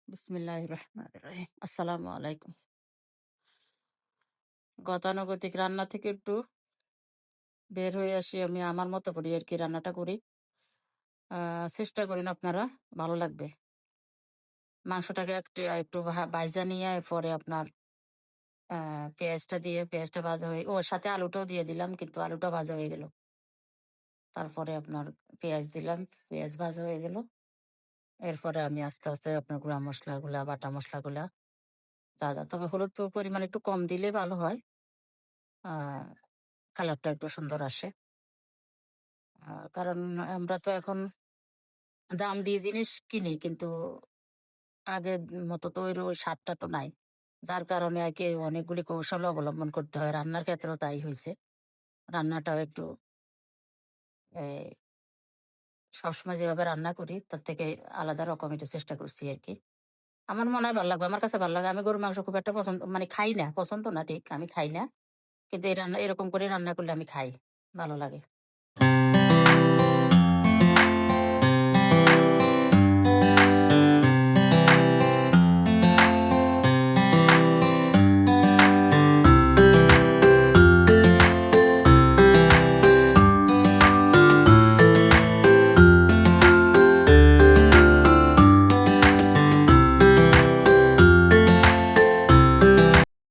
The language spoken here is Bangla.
বিসমিল্লাহির রহমানির রহিম। আসসালামু আলাইকুম। গতানুগতিক রান্না থেকে একটু বের হয়ে আসি, আমি আমার মতো করি আর কি রান্নাটা করি। চেষ্টা করেন আপনারা, ভালো লাগবে। মাংসটাকে একটু একটু ভাইজা নিয়ে পরে আপনার পেঁয়াজটা দিয়ে, পেঁয়াজটা ভাজা হয়ে ওর সাথে আলুটাও দিয়ে দিলাম, কিন্তু আলুটা ভাজা হয়ে গেল। তারপরে আপনার পেঁয়াজ দিলাম, পেঁয়াজ ভাজা হয়ে গেল। এরপরে আমি আস্তে আস্তে আপনার গুঁড়া মশলাগুলা, বাটা মশলাগুলা তবে হলুদ তো পরিমাণ একটু কম দিলে ভালো হয়। আহ কালারটা একটু সুন্দর আসে। কারণ আমরা তো এখন দাম দিয়ে জিনিস কিনি, কিন্তু আগের মতো তো ওই স্বাদটা তো নাই। যার কারণে আরকি অনেকগুলি কৌশল অবলম্বন করতে হয়। রান্নার ক্ষেত্রেও তাই হইছে। রান্নাটাও একটু এই সবসময় যেভাবে রান্না করি তার থেকে আলাদা রকম একটু চেষ্টা করছি আরকি। আমার মনে হয় ভাল লাগবে। আমার কাছে ভাল লাগে। আমি গরুর মাংস খুব একটা পছন্দ মানে খাই না। পছন্দ না ঠিক, আমি খাই না। কিন্তু এই রান্না এরকম করে রান্না করলে আমি খাই। ভালো লাগে।